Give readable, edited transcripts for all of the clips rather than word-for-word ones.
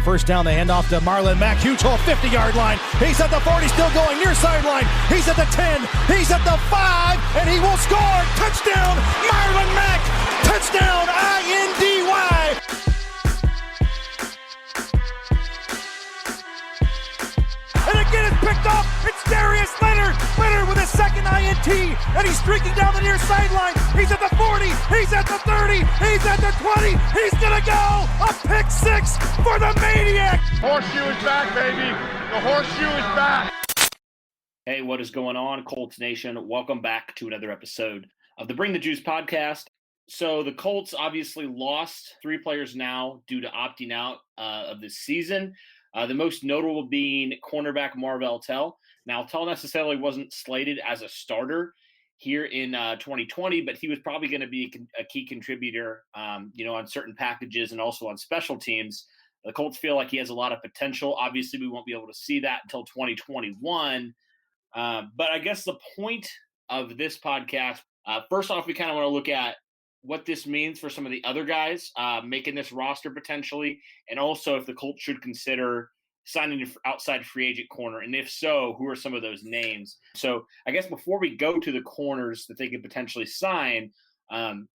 first down. They hand off to Marlon Mack. Huge hole, 50-yard line. He's at the 40, still going near sideline. He's at the 10. He's at the 5, and he will score. Touchdown, Marlon Mack. Touchdown, INDY. And again, it's picked up. It's Darius Leonard. Leonard with his second INT, and he's streaking down the near sideline. He's at the 40. He's at the 30. He's at the 20. He's going to go. A pick six for the Maniac. Horseshoe is back, baby. The horseshoe is back. Hey, what is going on, Colts Nation? Welcome back to another episode of the Bring the Juice podcast. So the Colts obviously lost 3 players now due to opting out of this season. The most notable being cornerback Marvell Tell. Now, Tell necessarily wasn't slated as a starter here in 2020, but he was probably going to be a key contributor, on certain packages and also on special teams. The Colts feel like he has a lot of potential. Obviously, we won't be able to see that until 2021. But I guess the point of this podcast, first off, we kind of want to look at what this means for some of the other guys making this roster potentially, and also if the Colts should consider signing an outside free agent corner, and if so, who are some of those names? So I guess before we go to the corners that they could potentially sign, I'm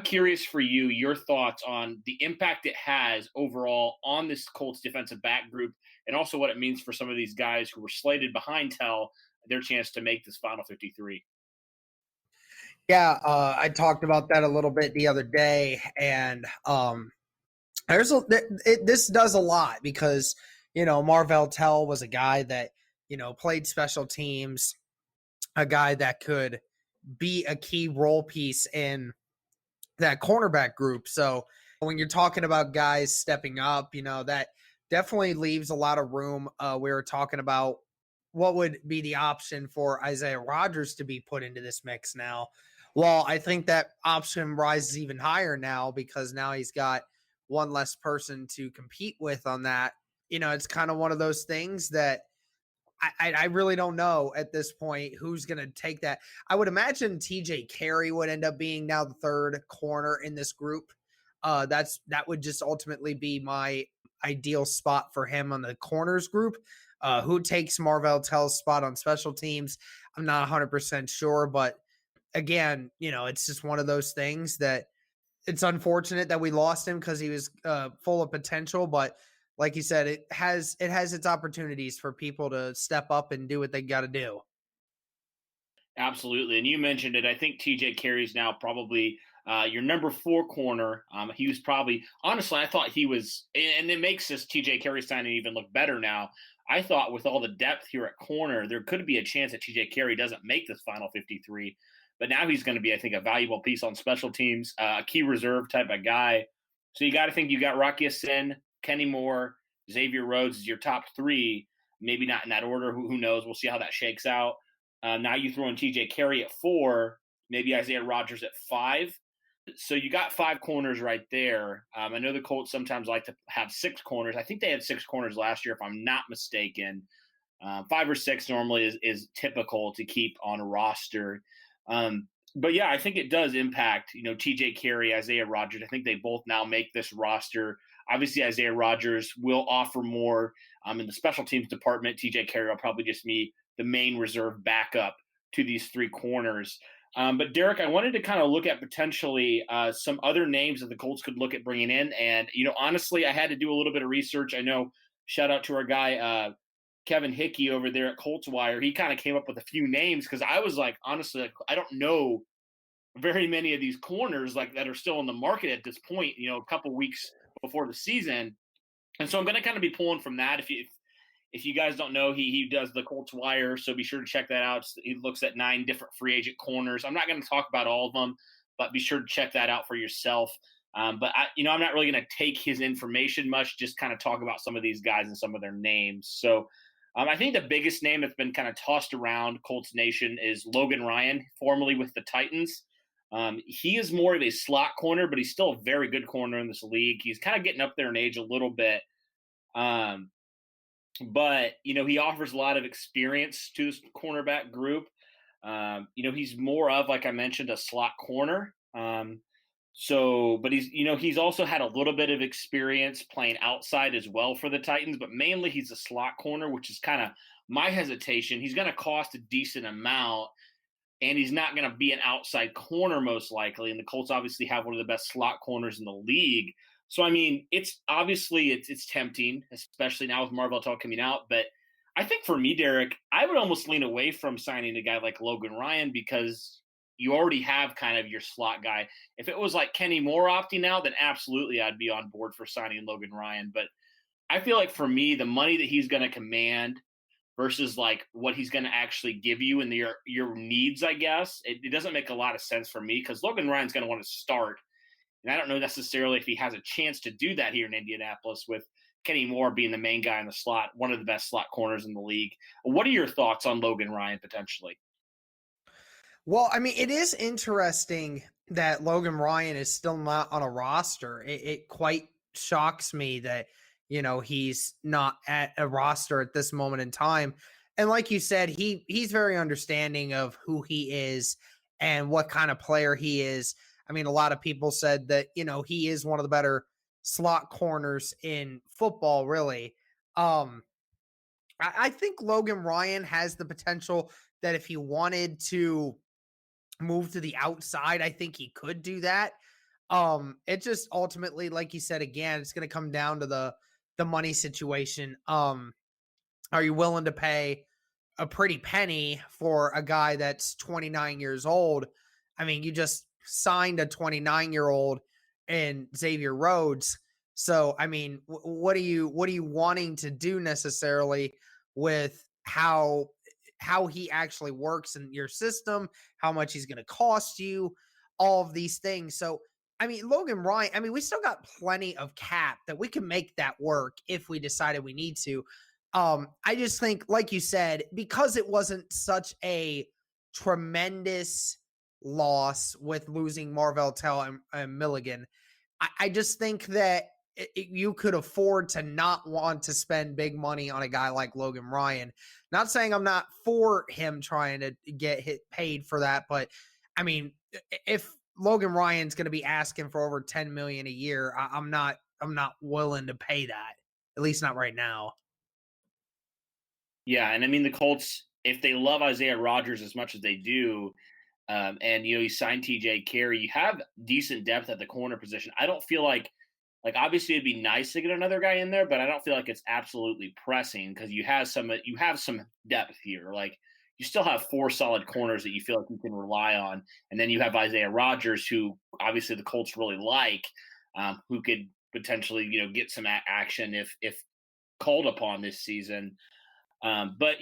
curious for you, your thoughts on the impact it has overall on this Colts defensive back group, and also what it means for some of these guys who were slated behind Tell, their chance to make this final 53. Yeah, I talked about that a little bit the other day, and this does a lot because, Marvell Tell was a guy that, played special teams, a guy that could be a key role piece in that cornerback group. So when you're talking about guys stepping up, that definitely leaves a lot of room. We were talking about what would be the option for Isaiah Rodgers to be put into this mix now. Well, I think that option rises even higher now because now he's got one less person to compete with on that. It's kind of one of those things that I really don't know at this point who's going to take that. I would imagine TJ Carey would end up being now the third corner in this group. That would just ultimately be my ideal spot for him on the corners group. Who takes Marvell Tell's spot on special teams? I'm not 100% sure, but again, it's just one of those things that it's unfortunate that we lost him because he was full of potential. But like you said, it has its opportunities for people to step up and do what they got to do. Absolutely. And you mentioned it. I think TJ Carey's now probably your number 4 corner. He was probably, honestly, I thought he was, and it makes this TJ Carey signing even look better now. I thought with all the depth here at corner, there could be a chance that TJ Carey doesn't make this final 53. But now he's going to be, I think, a valuable piece on special teams, a key reserve type of guy. So you got to think you got Rocky Sin, Kenny Moore, Xavier Rhodes is your top 3. Maybe not in that order. Who knows? We'll see how that shakes out. Now you throw in TJ Carey at 4, maybe Isaiah Rodgers at 5. So you got 5 corners right there. I know the Colts sometimes like to have 6 corners. I think they had 6 corners last year, if I'm not mistaken. 5 or 6 normally is typical to keep on a roster. But yeah, I think it does impact, TJ Carey, Isaiah Rodgers. I think they both now make this roster. Obviously, Isaiah Rodgers will offer more in the special teams department. TJ Carey will probably just be the main reserve backup to these 3 corners. But Derek, I wanted to kind of look at potentially some other names that the Colts could look at bringing in. And, honestly, I had to do a little bit of research. I know, shout out to our guy, Kevin Hickey over there at Colts Wire. He kind of came up with a few names because I was like, honestly, I don't know very many of these corners that are still in the market at this point, a couple weeks before the season. And so I'm going to kind of be pulling from that. If you guys don't know, he does the Colts Wire, so be sure to check that out. He looks at 9 different free agent corners. I'm not going to talk about all of them, but be sure to check that out for yourself. But I'm not really going to take his information much, just kind of talk about some of these guys and some of their names. So I think the biggest name that's been kind of tossed around Colts Nation is Logan Ryan, formerly with the Titans. He is more of a slot corner, but he's still a very good corner in this league. He's kind of getting up there in age a little bit. But, he offers a lot of experience to this cornerback group. He's more of, like I mentioned, a slot corner. So, but he's also had a little bit of experience playing outside as well for the Titans, but mainly he's a slot corner, which is kind of my hesitation. He's going to cost a decent amount, and he's not going to be an outside corner most likely. And the Colts obviously have one of the best slot corners in the league. So, I mean, it's obviously it's tempting, especially now with Marvell Tell coming out. But I think for me, Derek, I would almost lean away from signing a guy like Logan Ryan because you already have kind of your slot guy. If it was like Kenny Moore opting out, then absolutely I'd be on board for signing Logan Ryan. But I feel like for me, the money that he's going to command versus like what he's going to actually give you and your needs, I guess, it doesn't make a lot of sense for me because Logan Ryan's going to want to start. And I don't know necessarily if he has a chance to do that here in Indianapolis with Kenny Moore being the main guy in the slot, one of the best slot corners in the league. What are your thoughts on Logan Ryan potentially? Well, I mean, it is interesting that Logan Ryan is still not on a roster. It quite shocks me that, he's not at a roster at this moment in time. And like you said, he's very understanding of who he is and what kind of player he is. I mean, a lot of people said that, he is one of the better slot corners in football, really. I think Logan Ryan has the potential that if he wanted to move to the outside, I think he could do that. It just ultimately, like you said, again, it's going to come down to the money situation. Are you willing to pay a pretty penny for a guy that's 29 years old? I mean, you just signed a 29-year-old in Xavier Rhodes. So, I mean, what are you wanting to do necessarily with how he actually works in your system, how much he's going to cost you, all of these things. So, I mean, Logan Ryan, I mean, we still got plenty of cap that we can make that work if we decided we need to. I just think, like you said, because it wasn't such a tremendous loss with losing Marvell Tell and Milligan, I just think that you could afford to not want to spend big money on a guy like Logan Ryan. Not saying I'm not for him trying to get paid for that, but I mean, if Logan Ryan's going to be asking for over $10 million a year, I'm not willing to pay that. At least not right now. Yeah, and I mean the Colts, if they love Isaiah Rodgers as much as they do, and you signed TJ Carey, you have decent depth at the corner position. I don't feel like obviously it'd be nice to get another guy in there, but I don't feel like it's absolutely pressing because you have some depth here. Like you still have 4 solid corners that you feel like you can rely on, and then you have Isaiah Rodgers, who obviously the Colts really like, who could potentially get some action if called upon this season. But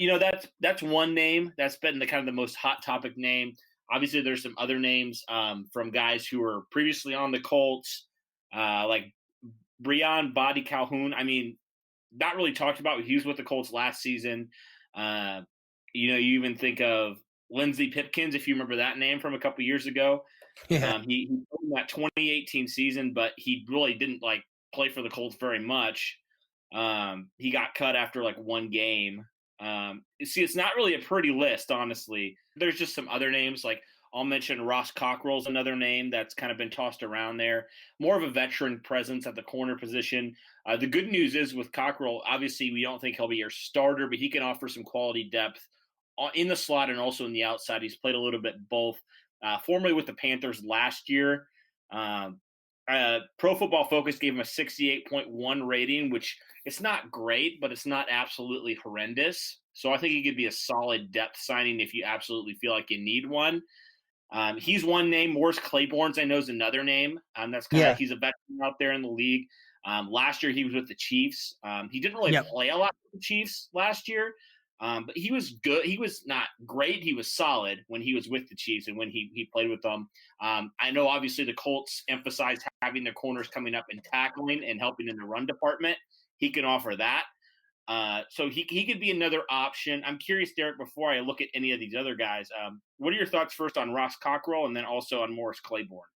that's one name that's been the kind of the most hot topic name. Obviously, there's some other names from guys who were previously on the Colts, like Breon Body Calhoun. I mean, not really talked about. He was with the Colts last season. You even think of Lindsey Pipkins, if you remember that name from a couple years ago. Yeah. He played in that 2018 season, but he really didn't play for the Colts very much. He got cut after one game. See, it's not really a pretty list, honestly. There's just some other names, like I'll mention Ross Cockrell's another name that's kind of been tossed around there. More of a veteran presence at the corner position. The good news is with Cockrell, obviously we don't think he'll be your starter, but he can offer some quality depth in the slot and also in the outside. He's played a little bit both. Formerly with the Panthers last year. Pro Football Focus gave him a 68.1 rating, which it's not great, but it's not absolutely horrendous. So I think he could be a solid depth signing if you absolutely feel like you need one. He's one name. Morris Claiborne's, I know, is another name. That's kind of he's a veteran out there in the league. Last year he was with the Chiefs. He didn't really play a lot with the Chiefs last year, but he was good. He was not great. He was solid when he was with the Chiefs and when he played with them. I know obviously the Colts emphasized having their corners coming up and tackling and helping in the run department. He can offer that. So he could be another option. I'm curious, Derek, before I look at any of these other guys, what are your thoughts first on Ross Cockrell and then also on Morris Claiborne?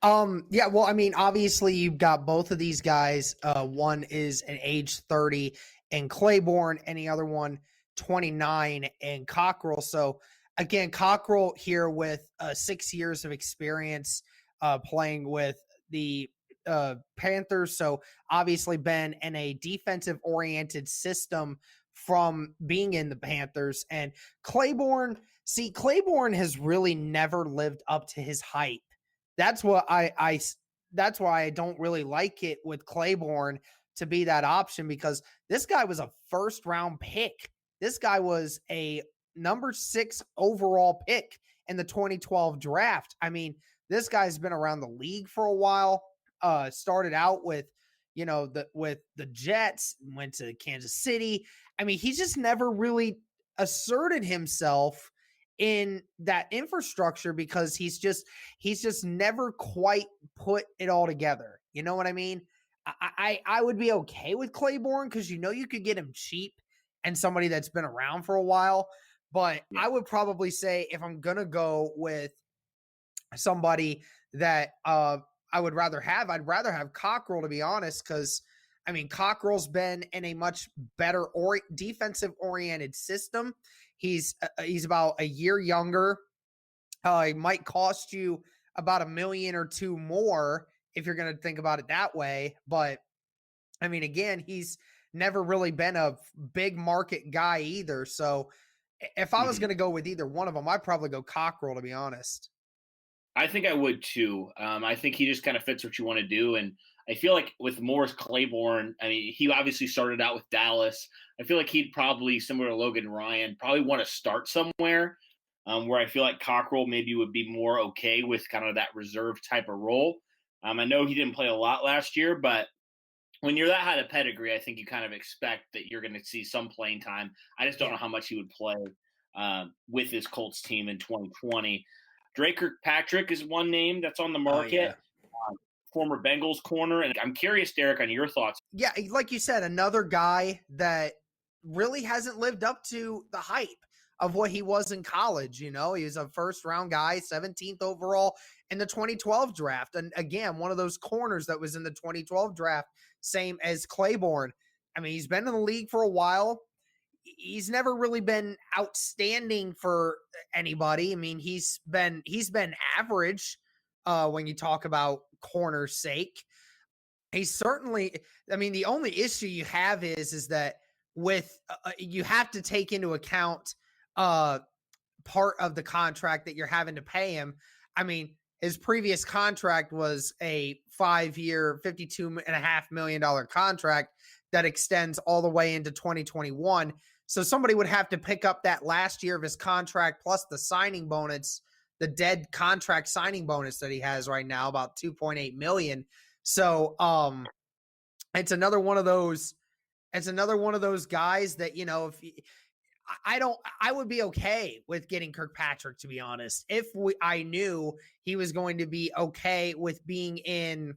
Yeah, well, I mean, obviously you've got both of these guys. One is an age 30 and Claiborne, and the other one 29 and Cockrell. So again, Cockrell here with 6 years of experience playing with the Panthers. So obviously been in a defensive oriented system from being in the Panthers. And Claiborne has really never lived up to his hype. That's what that's why I don't really like it with Claiborne to be that option, because this guy was a first round pick. This guy was a number 6 overall pick in the 2012 draft. I mean, this guy's been around the league for a while. Started out with, with the Jets, went to Kansas City. I mean, he's just never really asserted himself in that infrastructure because he's just never quite put it all together. You know what I mean? I would be okay with Claiborne because you could get him cheap and somebody that's been around for a while. But I would probably say if I'm gonna go with somebody that I'd rather have Cockrell, to be honest, because I mean Cockrell's been in a much better defensive oriented system. He's about a year younger. He might cost you about $1 million or $2 million more if you're going to think about it that way. But I mean, again, he's never really been a big market guy either. So if I was going to go with either one of them, I'd probably go Cockrell, to be honest. I think I would too. I think he just kind of fits what you want to do. And I feel like with Morris Claiborne, I mean, he obviously started out with Dallas. I feel like he'd probably, similar to Logan Ryan, probably want to start somewhere where I feel like Cockrell maybe would be more okay with kind of that reserve type of role. I know he didn't play a lot last year, but when you're that high of pedigree, I think you kind of expect that you're going to see some playing time. I just don't know how much he would play with his Colts team in 2020. Drake Kirkpatrick is one name that's on the market. Former Bengals corner. And I'm curious, Derek, on your thoughts. Yeah, like you said, another guy that really hasn't lived up to the hype of what he was in college. He was a first-round guy, 17th overall in the 2012 draft. And again, one of those corners that was in the 2012 draft, same as Claiborne. I mean, he's been in the league for a while. He's never really been outstanding for anybody. I mean, he's been average when you talk about corner's sake. He's certainly, I mean, the only issue you have is that with you have to take into account part of the contract that you're having to pay him. I mean, his previous contract was a 5-year, $52.5 million contract that extends all the way into 2021. So somebody would have to pick up that last year of his contract plus the signing bonus, the dead contract signing bonus that he has right now, about $2.8 million. So it's another one of those guys that, I would be okay with getting Kirkpatrick, to be honest, if I knew he was going to be okay with being in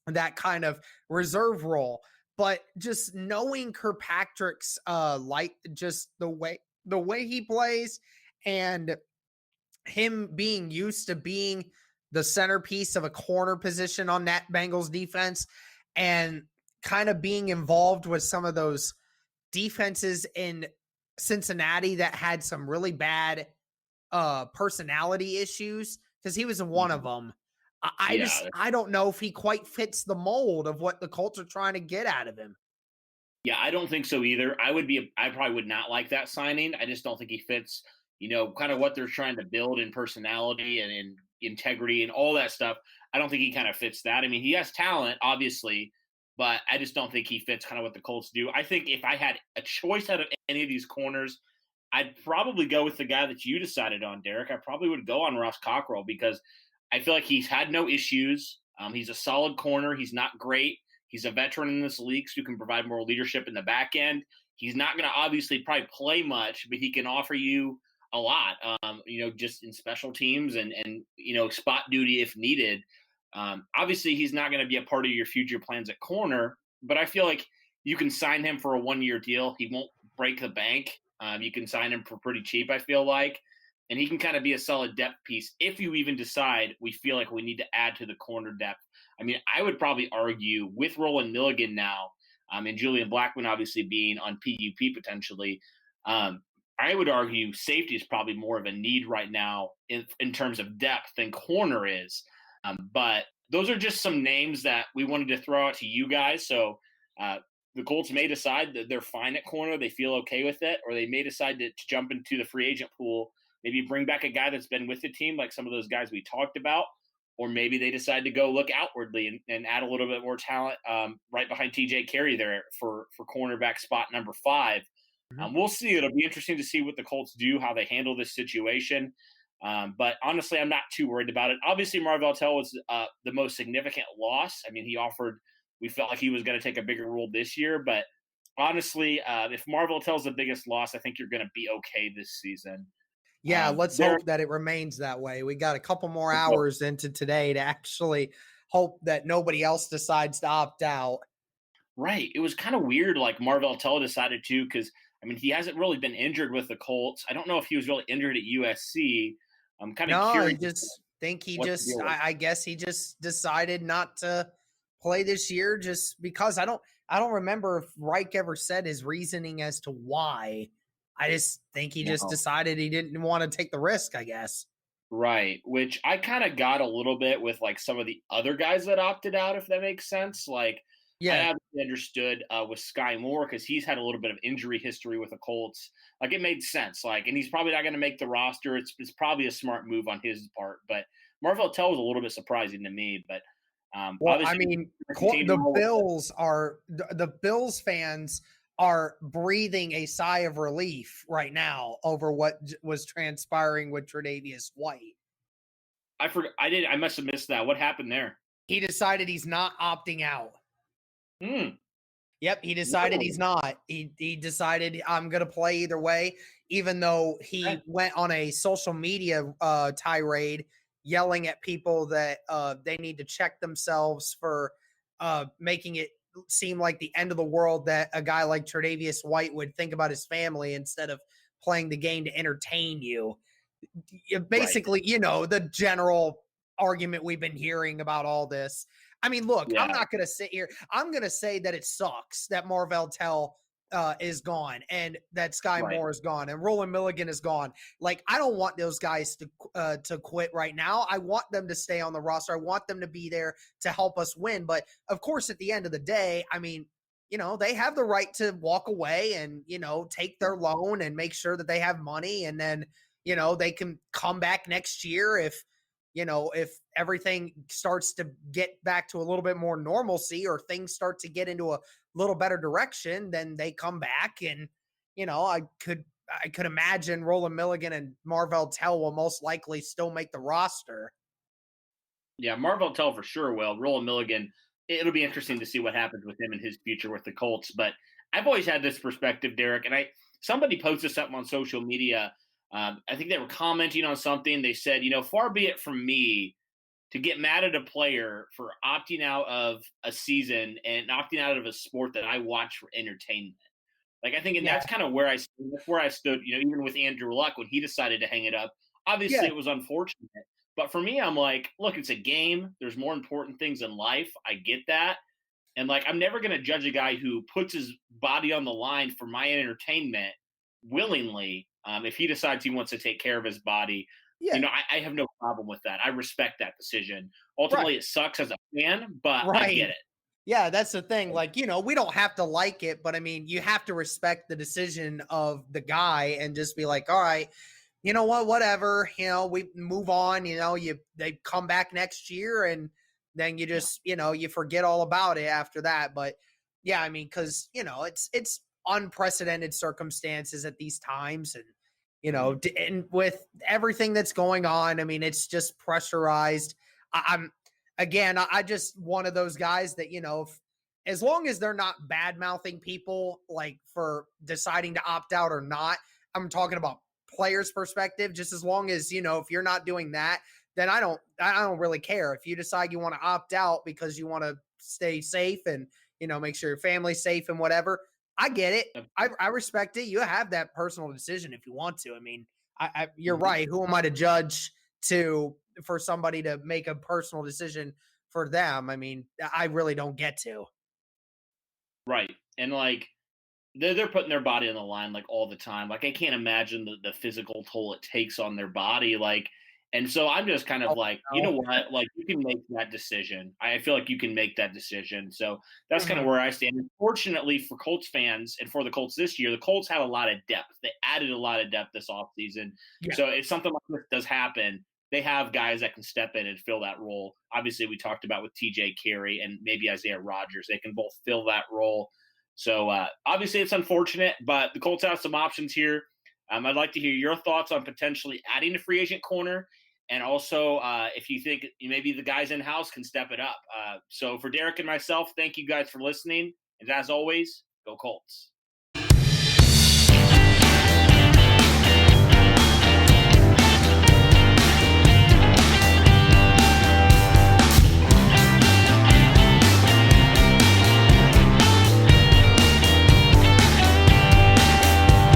that kind of reserve role. But just knowing Kirkpatrick's just the way he plays and him being used to being the centerpiece of a corner position on that Bengals defense and kind of being involved with some of those defenses in Cincinnati that had some really bad personality issues, because he was one of them. I don't know if he quite fits the mold of what the Colts are trying to get out of him. Yeah, I don't think so either. I probably would not like that signing. I just don't think he fits, kind of what they're trying to build in personality and in integrity and all that stuff. I don't think he kind of fits that. I mean, he has talent, obviously, but I just don't think he fits kind of what the Colts do. I think if I had a choice out of any of these corners, I'd probably go with the guy that you decided on, Derek. I probably would go on Ross Cockrell because I feel like he's had no issues. He's a solid corner. He's not great. He's a veteran in this league, so he can provide more leadership in the back end. He's not going to obviously probably play much, but he can offer you a lot, just in special teams and spot duty if needed. Obviously, he's not going to be a part of your future plans at corner, but I feel like you can sign him for a 1-year deal. He won't break the bank. You can sign him for pretty cheap, I feel like. And he can kind of be a solid depth piece if you even decide we feel like we need to add to the corner depth. I mean, I would probably argue with Roland Milligan now, and Julian Blackmon obviously being on PUP potentially, I would argue safety is probably more of a need right now in terms of depth than corner is. But those are just some names that we wanted to throw out to you guys. So the Colts may decide that they're fine at corner, they feel okay with it, or they may decide to jump into the free agent pool, maybe bring back a guy that's been with the team, like some of those guys we talked about, or maybe they decide to go look outwardly and add a little bit more talent right behind TJ Carey there for cornerback spot number 5. We'll see. It'll be interesting to see what the Colts do, how they handle this situation. But honestly, I'm not too worried about it. Obviously, Marvell Tell was the most significant loss. I mean, we felt like he was going to take a bigger role this year. But honestly, if Marvell Tell's the biggest loss, I think you're going to be okay this season. Yeah, let's hope that it remains that way. We got a couple more hours into today to actually hope that nobody else decides to opt out. Right. It was kind of weird, like Marvell Tell decided to, because, I mean, he hasn't really been injured with the Colts. I don't know if he was really injured at USC. I'm kind of curious. I guess he just decided not to play this year just because I don't remember if Reich ever said his reasoning as to why. I just think he just decided he didn't want to take the risk, I guess. Right, which I kind of got a little bit with like some of the other guys that opted out, if that makes sense. Like, I understood with Sky Moore because he's had a little bit of injury history with the Colts. Like, it made sense. Like, and he's probably not going to make the roster. It's probably a smart move on his part. But Marvell Tell was a little bit surprising to me. But I mean, the Bills fans are breathing a sigh of relief right now over what was transpiring with Tre'Davious White. I forgot. I must have missed that. What happened there? He decided he's not opting out. Yep, he decided he's not. He decided I'm going to play either way, even though he went on a social media tirade yelling at people that they need to check themselves for making it seem like the end of the world that a guy like Tre'Davious White would think about his family instead of playing the game to entertain you. Basically, the general argument we've been hearing about all this. I mean, look, I'm not going to sit here. I'm going to say that it sucks that Marvell Tell is gone and that Sky Moore is gone and Roland Milligan is gone. Like, I don't want those guys to quit right now. I want them to stay on the roster. I want them to be there to help us win. But of course, at the end of the day, I mean, they have the right to walk away and, take their loan and make sure that they have money. And then, they can come back next year if everything starts to get back to a little bit more normalcy or things start to get into a little better direction, then they come back. And, I could imagine Roland Milligan and Marvell Tell will most likely still make the roster. Yeah, Marvell Tell for sure will. Roland Milligan, it'll be interesting to see what happens with him and his future with the Colts. But I've always had this perspective, Derek, and somebody posted something on social media. I think they were commenting on something. They said, far be it from me to get mad at a player for opting out of a season and opting out of a sport that I watch for entertainment. Like, I think, and that's kind of where I stood, even with Andrew Luck when he decided to hang it up. Obviously, it was unfortunate. But for me, I'm like, look, it's a game. There's more important things in life. I get that. And, like, I'm never going to judge a guy who puts his body on the line for my entertainment willingly. If he decides he wants to take care of his body, I have no problem with that. I respect that decision. Ultimately, it sucks as a fan, but I get it. Yeah, that's the thing. Like, we don't have to like it, but I mean, you have to respect the decision of the guy and just be like, all right, you know what, whatever, we move on, they come back next year and then you just, you forget all about it after that. But yeah, I mean, cause it's unprecedented circumstances at these times. And, and with everything that's going on, I mean, it's just pressurized. I'm just one of those guys that, as long as they're not bad mouthing people, like for deciding to opt out or not, I'm talking about players' perspective, just as long as, if you're not doing that, then I don't really care. If you decide you want to opt out because you want to stay safe and, make sure your family's safe and whatever, I get it. I respect it. You have that personal decision if you want to. I mean, you're right. Who am I to judge for somebody to make a personal decision for them? I mean, I really don't get to. Right. And like, they're putting their body on the line like all the time. Like, I can't imagine the physical toll it takes on their body. Like, And so I'm just kind of Oh, like, you know what? Like, you can make that decision. I feel like you can make that decision. So that's kind of Mhm. where I stand. Unfortunately for Colts fans and for the Colts this year, the Colts have a lot of depth. They added a lot of depth this offseason. Yeah. So if something like this does happen, they have guys that can step in and fill that role. Obviously, we talked about with TJ Carey and maybe Isaiah Rodgers. They can both fill that role. So obviously, it's unfortunate, but the Colts have some options here. I'd like to hear your thoughts on potentially adding a free agent corner, and also if you think maybe the guys in house can step it up. So for Derek and myself, thank you guys for listening, and as always, go Colts.